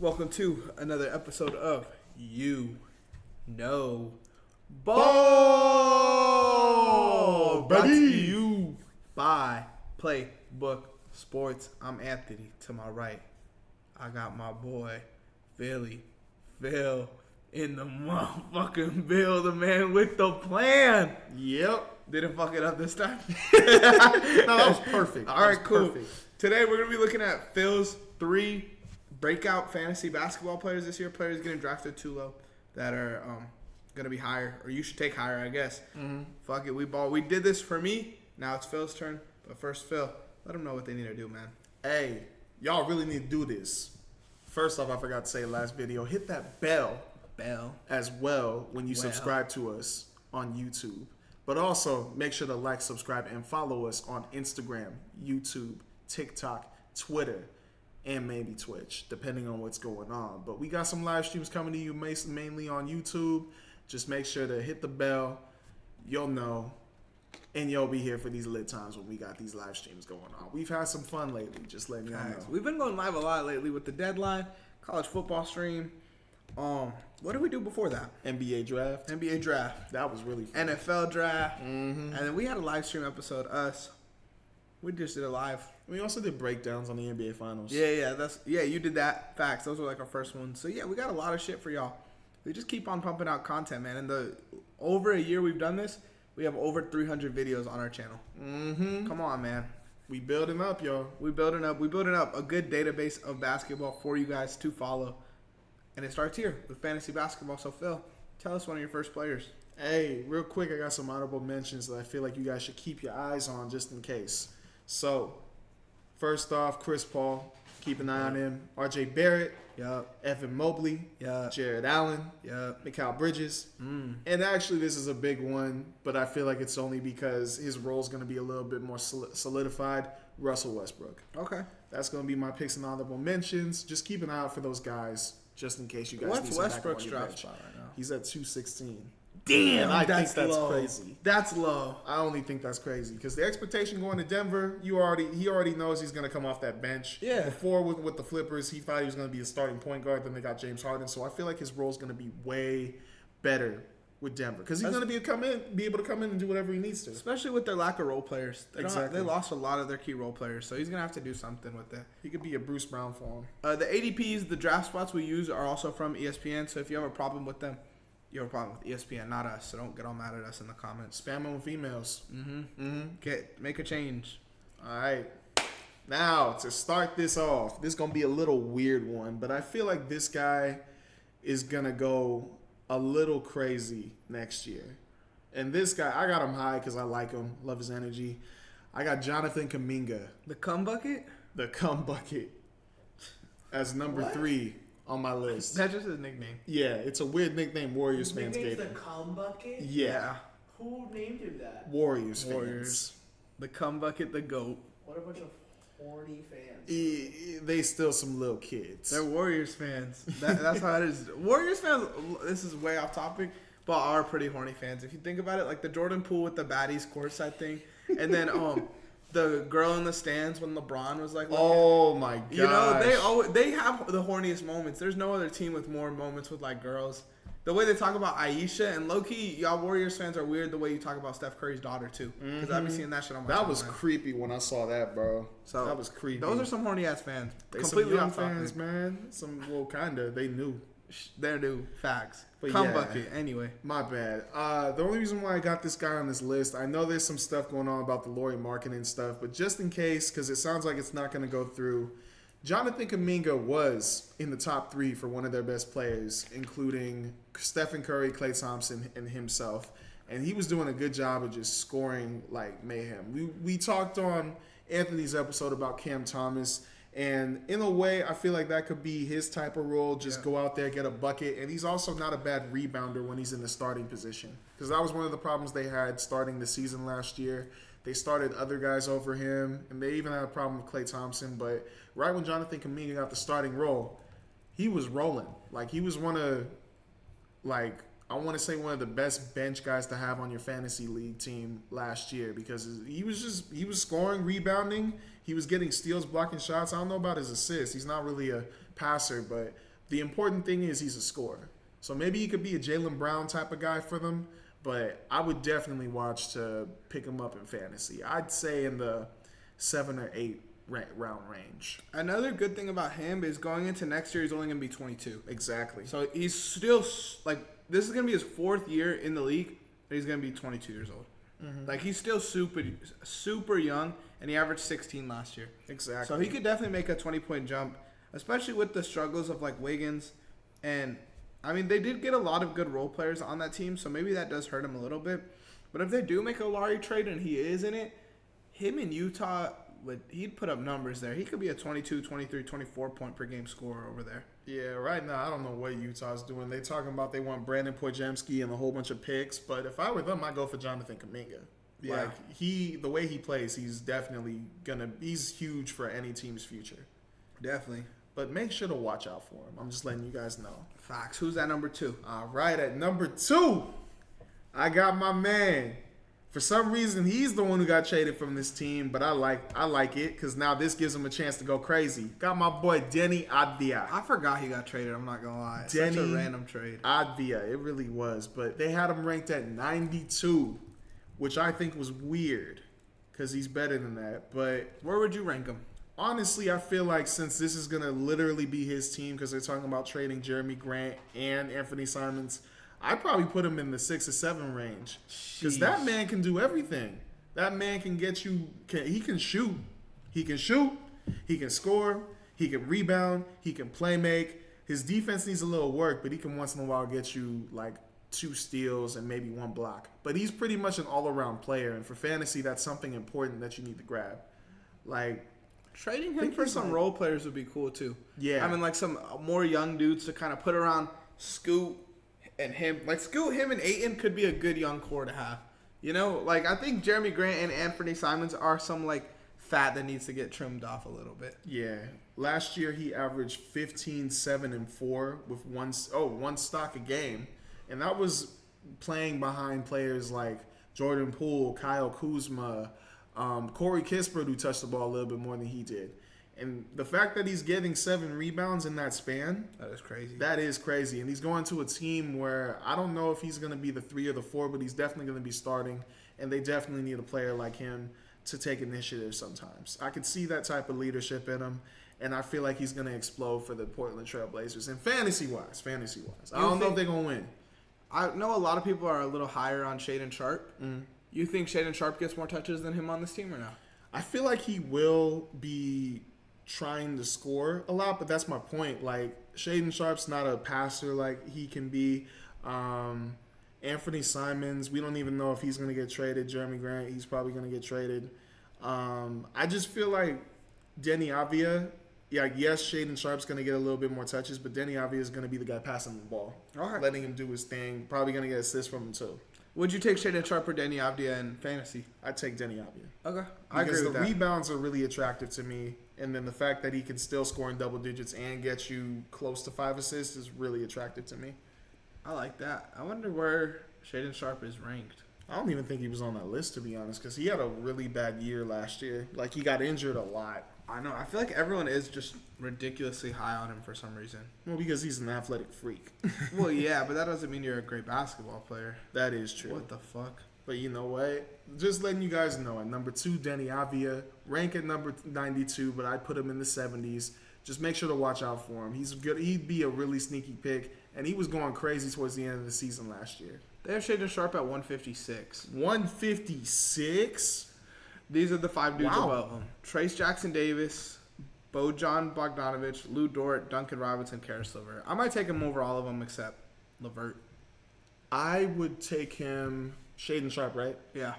Welcome to another episode of You Know Ball. Brought to you by Playbook Sports. I'm Anthony. To my right, I got my boy Phil in the motherfucking Bill, the man with the plan. Yep. Didn't fuck it up this time. No, that was perfect. All right, cool. Perfect. Today we're going to be looking at Phil's 3 breakout fantasy basketball players this year. Players getting drafted too low that are going to be higher, or you should take higher, I guess. Fuck it, we ball. We did this for me. Now it's Phil's turn. But first, Phil, let them know what they need to do, man. Hey, y'all really need to do this. First off, I forgot to say last video, hit that bell as well when you subscribe to us on YouTube. But also, make sure to like, subscribe, and follow us on Instagram, YouTube, TikTok, Twitter, and maybe Twitch, depending on what's going on. But we got some live streams coming to you mainly on YouTube. Just make sure to hit the bell. You'll know. And you'll be here for these lit times when we got these live streams going on. We've had some fun lately, just letting y'all know. We've been going live a lot lately with the deadline, college football stream. What did we do before that? NBA draft. That was really fun. NFL draft. And then we had a live stream episode, us. We just did a live. We also did breakdowns on the NBA finals. Yeah, you did that. Facts. Those were like our first ones. So yeah, we got a lot of shit for y'all. We just keep on pumping out content, man. And the over a year we've done this, we have over 300 videos on our channel. Come on, man. We building up, y'all. We building up a good database of basketball for you guys to follow. And it starts here with fantasy basketball. So Phil, tell us one of your first players. Hey, real quick, I got some honorable mentions that I feel like you guys should keep your eyes on just in case. So, first off, Chris Paul. Keep an eye on him. R.J. Barrett. Evan Mobley. Jared Allen. Mikal Bridges. And actually, this is a big one, but I feel like it's only because his role is going to be a little bit more solidified. Russell Westbrook. Okay. That's going to be my picks and honorable mentions. Just keep an eye out for those guys, just in case you guys What's need some Westbrook's backup on your draft spot right now? He's at 216. Damn, I think that's low. crazy. That's low. I only think that's crazy because the expectation going to Denver, he already knows he's going to come off that bench. Yeah. Before with the Flippers, he thought he was going to be a starting point guard. Then they got James Harden, so I feel like his role is going to be way better with Denver because he's going to be able to come in and do whatever he needs to. Especially with their lack of role players. Exactly. They lost a lot of their key role players, so he's going to have to do something with that. He could be a Bruce Brown for him. The ADPs, the draft spots we use are also from ESPN, so if you have a problem with them, you have a problem with ESPN, not us, so don't get all mad at us in the comments. Spam them with emails. Make a change. All right. Now, to start this off, this is going to be a little weird one, but I feel like this guy is going to go a little crazy next year. And this guy, I got him high because I like him, love his energy. I got Jonathan Kuminga. The cum bucket? The cum bucket. As number 3 on my list. That's just his nickname. Yeah, it's a weird nickname Warriors His fans nickname's gave him. the cum bucket? Yeah. Who named him that? Warriors fans. The cum bucket, the GOAT. What a bunch of horny fans. They still some little kids. They're Warriors fans. That's how it is. Warriors fans, this is way off topic, but are pretty horny fans. If you think about it, like the Jordan Poole with the baddies courtside thing, and then the girl in the stands when LeBron was like, oh my god! You know, they have the horniest moments. There's no other team with more moments with like girls. The way they talk about Aisha and low-key, y'all Warriors fans are weird the way you talk about Steph Curry's daughter too. Because I be seeing that shit on my That timeline. was creepy when I saw that, bro. So that was creepy. Those are some horny ass fans. They completely some young off topic. fans, man. Kinda. They knew. They're new facts. But Cum yeah. bucket. Anyway. My bad. The only reason why I got this guy on this list, I know there's some stuff going on about the Lauri Markkanen stuff, but just in case, because it sounds like it's not going to go through, Jonathan Kuminga was in the top 3 for one of their best players, including Stephen Curry, Klay Thompson, and himself. And he was doing a good job of just scoring like mayhem. We talked on Anthony's episode about Cam Thomas. And in a way, I feel like that could be his type of role. Just go out there, get a bucket. And he's also not a bad rebounder when he's in the starting position. Because that was one of the problems they had starting the season last year. They started other guys over him. And they even had a problem with Klay Thompson. But right when Jonathan Kuminga got the starting role, he was rolling. Like, he was one of, like, I want to say one of the best bench guys to have on your fantasy league team last year. Because he was scoring, rebounding. He was getting steals, blocking shots. I don't know about his assists. He's not really a passer, but The important thing is he's a scorer. So maybe he could be a Jaylen Brown type of guy for them, but I would definitely watch to pick him up in fantasy. I'd say in the 7 or 8 round range. Another good thing about him is going into next year, he's only going to be 22. Exactly. So he's still, like, this is going to be his 4th year in the league, and he's going to be 22 years old. Mm-hmm. Like, he's still super young, and he averaged 16 last year. Exactly. So he could definitely make a 20-point jump, especially with the struggles of, like, Wiggins. And, I mean, they did get a lot of good role players on that team, so maybe that does hurt him a little bit. But if they do make a Lowry trade and he is in it, him in Utah, he'd put up numbers there. He could be a 22, 23, 24 point per game scorer over there. Yeah, right now I don't know what Utah's doing. They talking about they want Brandon Podziemski and a whole bunch of picks, but if I were them, I'd go for Jonathan Kuminga. Yeah. Like the way he plays, he's definitely he's huge for any team's future. Definitely. But make sure to watch out for him. I'm just letting you guys know. Facts. Who's at number 2? All right, at number 2, I got my man. For some reason, he's the one who got traded from this team, but I like it because now this gives him a chance to go crazy. Got my boy Deni Avdija. I forgot he got traded. I'm not gonna lie. It's such a random trade. Avdija, it really was, but they had him ranked at 92, which I think was weird because he's better than that. But where would you rank him? Honestly, I feel like since this is gonna literally be his team because they're talking about trading Jeremy Grant and Anthony Simons, I'd probably put him in the 6 or 7 range because that man can do everything. That man can get you. He can shoot. He can shoot. He can score. He can rebound. He can play make. His defense needs a little work, but he can once in a while get you like 2 steals and maybe 1 block. But he's pretty much an all-around player, and for fantasy, that's something important that you need to grab. Like trading him for some role players would be cool too. Yeah, I mean like some more young dudes to kind of put around Scoot. And him, like Scoot, him and Ayton could be a good young core to have. You know, like I think Jeremy Grant and Anthony Simons are some like fat that needs to get trimmed off a little bit. Yeah. Last year he averaged 15, 7, and 4 with one stock a game. And that was playing behind players like Jordan Poole, Kyle Kuzma, Corey Kispert, who touched the ball a little bit more than he did. And the fact that he's getting 7 rebounds in that span, that is crazy. That is crazy. And he's going to a team where I don't know if he's going to be the 3 or the 4, but he's definitely going to be starting. And they definitely need a player like him to take initiative sometimes. I could see that type of leadership in him. And I feel like he's going to explode for the Portland Trail Blazers. And fantasy-wise. I don't know if they're going to win. I know a lot of people are a little higher on Shaedon Sharpe. Mm. You think Shaedon Sharpe gets more touches than him on this team or no? I feel like he will be trying to score a lot, but that's my point. Like Shaedon Sharpe's not a passer like he can be. Anthony Simons, we don't even know if he's going to get traded. Jeremy Grant, he's probably going to get traded. I just feel like Deni Avdija, yes, Shaedon Sharpe's going to get a little bit more touches, but Deni Avdija is going to be the guy passing the ball, letting him do his thing. Probably going to get assists from him too. Would you take Shaedon Sharpe or Deni Avdija in fantasy? I'd take Deni Avdija. Okay, I agree with that. Because the rebounds are really attractive to me, and then the fact that he can still score in double digits and get you close to 5 assists is really attractive to me. I like that. I wonder where Shaedon Sharpe is ranked. I don't even think he was on that list, to be honest, because he had a really bad year last year. Like, he got injured a lot. I know. I feel like everyone is just ridiculously high on him for some reason. Well, because he's an athletic freak. Well, yeah, but that doesn't mean you're a great basketball player. That is true. What the fuck? But you know what? Just letting you guys know, at number 2, Deni Avdija, rank at number 92, but I'd put him in the 70s. Just make sure to watch out for him. He's good. He'd be a really sneaky pick, and he was going crazy towards the end of the season last year. They have Shaedon Sharpe at 156. 156? These are the 5 dudes above him. Trace Jackson Davis, Bojan Bogdanovic, Lou Dort, Duncan Robinson, Karis LeVert. I might take him over all of them except LeVert. I would take him, Shaedon Sharpe, right? Yeah.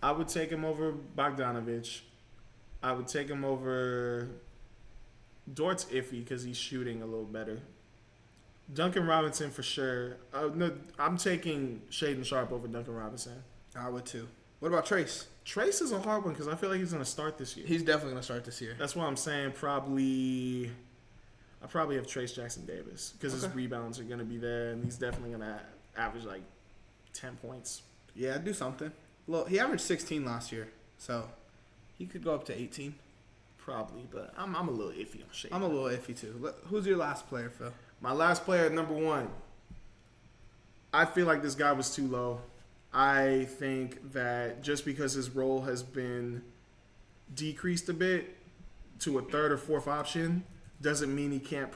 I would take him over Bogdanovic. I would take him over, Dort's iffy because he's shooting a little better. Duncan Robinson for sure. No, I'm taking Shaedon Sharpe over Duncan Robinson. I would too. What about Trace? Trace is a hard one because I feel like he's going to start this year. He's definitely going to start this year. That's why I'm saying I probably have Trace Jackson Davis because his rebounds are going to be there, and he's definitely going to average like 10 points. Yeah, do something. Well, he averaged 16 last year, so he could go up to 18. Probably, but I'm a little iffy on Shea. I'm a little iffy too. Who's your last player, Phil? My last player, number 1. I feel like this guy was too low. I think that just because his role has been decreased a bit to a third or fourth option doesn't mean he can't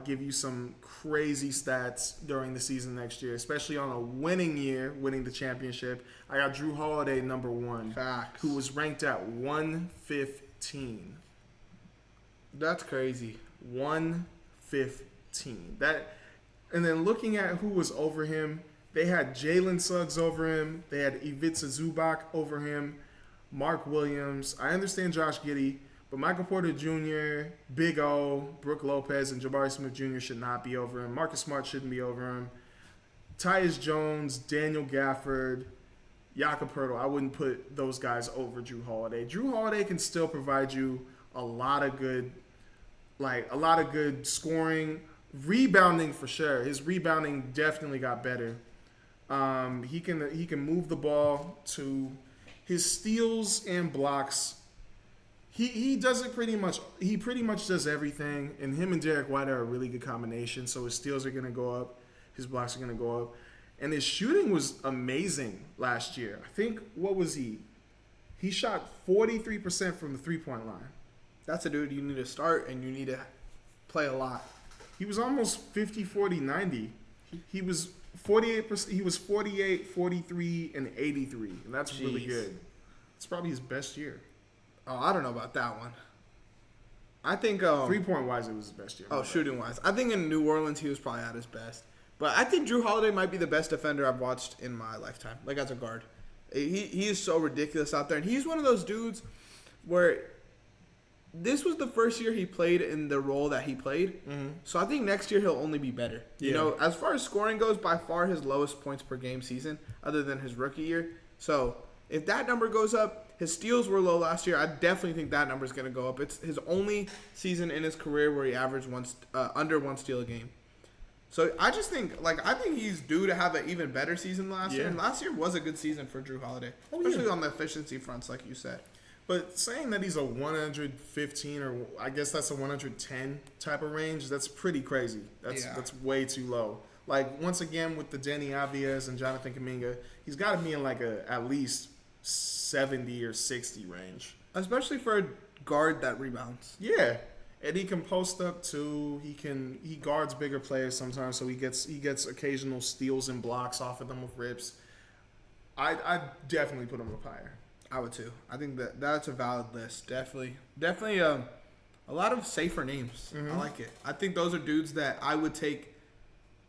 give you some crazy stats during the season next year, especially on a winning year, winning the championship. I got Drew Holiday, number 1, Facts. who was ranked at 115. That's crazy. 115. And then looking at who was over him, they had Jalen Suggs over him. They had Ivica Zubac over him. Mark Williams. I understand Josh Giddey, but Michael Porter Jr., Big O, Brooke Lopez, and Jabari Smith Jr. should not be over him. Marcus Smart shouldn't be over him. Tyus Jones, Daniel Gafford, Jakob Poeltl. I wouldn't put those guys over Drew Holiday. Drew Holiday can still provide you a lot of good scoring, rebounding for sure. His rebounding definitely got better. He can move the ball to his steals and blocks. He does it pretty much. He pretty much does everything. And him and Derek White are a really good combination. So his steals are gonna go up, his blocks are gonna go up, and his shooting was amazing last year. I think what was he? He shot 43% from the 3-point line. That's a dude you need to start and you need to play a lot. He was almost 50, 40, 90. He was 48%. He was 48, 43, and 83, and that's really good. It's probably his best year. Oh, I don't know about that one. I think 3-point wise, it was his best year. Oh, shooting wise, I think in New Orleans he was probably at his best. But I think Drew Holiday might be the best defender I've watched in my lifetime. Like as a guard, he is so ridiculous out there, and he's one of those dudes where this was the first year he played in the role that he played. Mm-hmm. So I think next year he'll only be better. Yeah. You know, as far as scoring goes, by far his lowest points per game season, other than his rookie year. So if that number goes up, his steals were low last year. I definitely think that number is going to go up. It's his only season in his career where he averaged under 1 steal a game. So I just think, I think he's due to have an even better season last year. And last year was a good season for Drew Holiday, especially on the efficiency fronts, like you said. But saying that he's a 115 or I guess that's a 110 type of range, that's pretty crazy. That's way too low. Like, once again, with the Deni Avdijas and Jonathan Kuminga, he's got to be in at least 70 or 60 range. Especially for a guard that rebounds. Yeah. And he can post up too. He guards bigger players sometimes, so he gets occasional steals and blocks off of them with rips. I'd definitely put him up higher. I would too. I think that's a valid list. Definitely a lot of safer names. Mm-hmm. I like it. I think those are dudes that I would take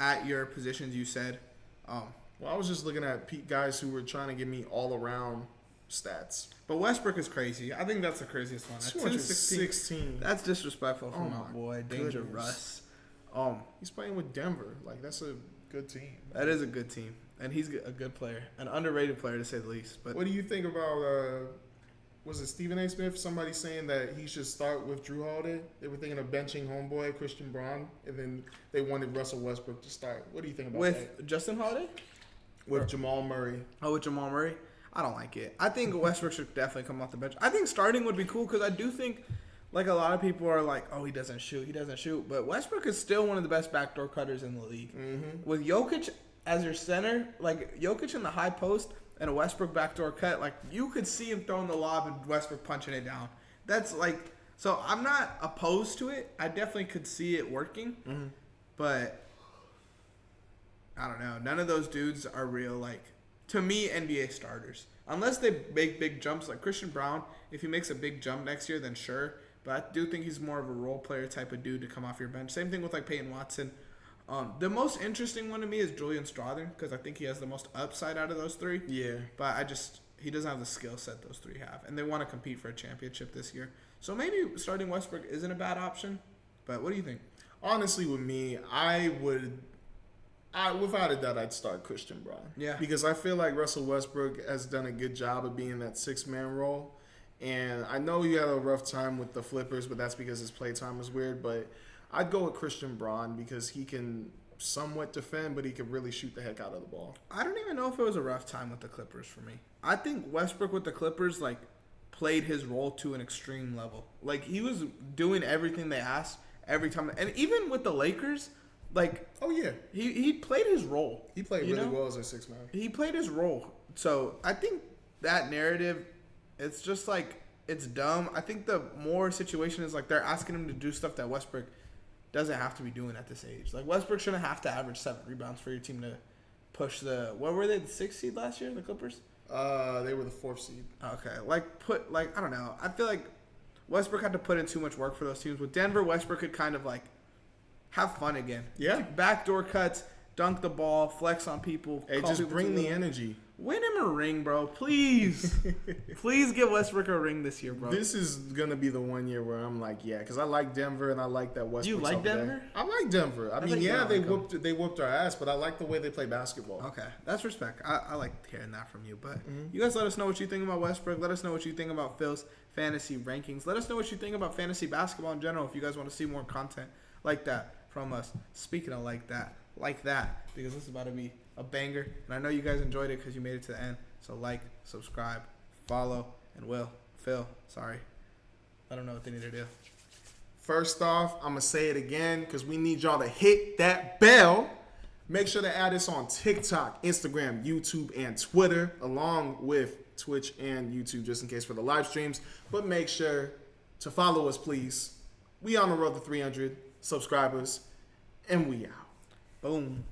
at your positions you said. Well, I was just looking at guys who were trying to give me all-around stats. But Westbrook is crazy. I think that's the craziest one. 216. That's disrespectful from my boy, Danger goodness. Russ. He's playing with Denver. That's a good team. That is a good team. And he's a good player. An underrated player, to say the least. But what do you think about, was it Stephen A. Smith? Somebody saying that he should start with Drew Holiday? They were thinking of benching homeboy Christian Braun, and then they wanted Russell Westbrook to start. What do you think about that? With Justin Holiday? With Jamal Murray. Oh, with Jamal Murray? I don't like it. I think Westbrook should definitely come off the bench. I think starting would be cool because I do think, a lot of people are like, oh, he doesn't shoot. But Westbrook is still one of the best backdoor cutters in the league. Mm-hmm. With Jokic as your center, Jokic in the high post and a Westbrook backdoor cut, you could see him throwing the lob and Westbrook punching it down. That's so I'm not opposed to it. I definitely could see it working. Mm-hmm. But I don't know. None of those dudes are real, to me, NBA starters. Unless they make big jumps, like Christian Braun. If he makes a big jump next year, then sure. But I do think he's more of a role player type of dude to come off your bench. Same thing with Peyton Watson. The most interesting one to me is Julian Strawther because I think he has the most upside out of those three. Yeah. But he doesn't have the skill set those three have. And they want to compete for a championship this year. So maybe starting Westbrook isn't a bad option. But what do you think? Honestly, with me, without a doubt, I'd start Christian Braun. Yeah. Because I feel like Russell Westbrook has done a good job of being that 6-man role. And I know you had a rough time with the Flippers, but that's because his play time was weird. But I'd go with Christian Braun because he can somewhat defend, but he can really shoot the heck out of the ball. I don't even know if it was a rough time with the Clippers for me. I think Westbrook with the Clippers, played his role to an extreme level. Like, he was doing everything they asked every time. And even with the Lakers, like, Oh yeah, he played his role. he played You really know? well as a six man. He played his role. So I think that narrative, it's just like, it's dumb. I think the more situation is like they're asking him to do stuff that Westbrook doesn't have to be doing at this age. Like, Westbrook shouldn't have to average 7 rebounds for your team to push the, what were they, the 6th seed last year, the Clippers? They were the 4th seed. Okay, I don't know. I feel like Westbrook had to put in too much work for those teams. With Denver, Westbrook could kind of like have fun again. Yeah. Backdoor cuts, dunk the ball, flex on people. Hey, call just people bring to the energy. Win him a ring, bro. Please. Please give Westbrook a ring this year, bro. This is gonna be the one year where I'm like, yeah, because I like Denver and I like that Westbrook. You like Denver? I like Denver. I mean, think yeah, they like they whooped our ass, but I like the way they play basketball. Okay, that's respect. I like hearing that from you. But you guys let us know what you think about Westbrook. Let us know what you think about Phil's fantasy rankings. Let us know what you think about fantasy basketball in general if you guys want to see more content like that from us. Speaking of like that, because this is about to be a banger. And I know you guys enjoyed it because you made it to the end. So like, subscribe, follow, and Phil, sorry. I don't know what they need to do. First off, I'm gonna say it again because we need y'all to hit that bell. Make sure to add us on TikTok, Instagram, YouTube, and Twitter, along with Twitch and YouTube, just in case for the live streams. But make sure to follow us, please. We on the road to 300 subscribers, and we out. Boom.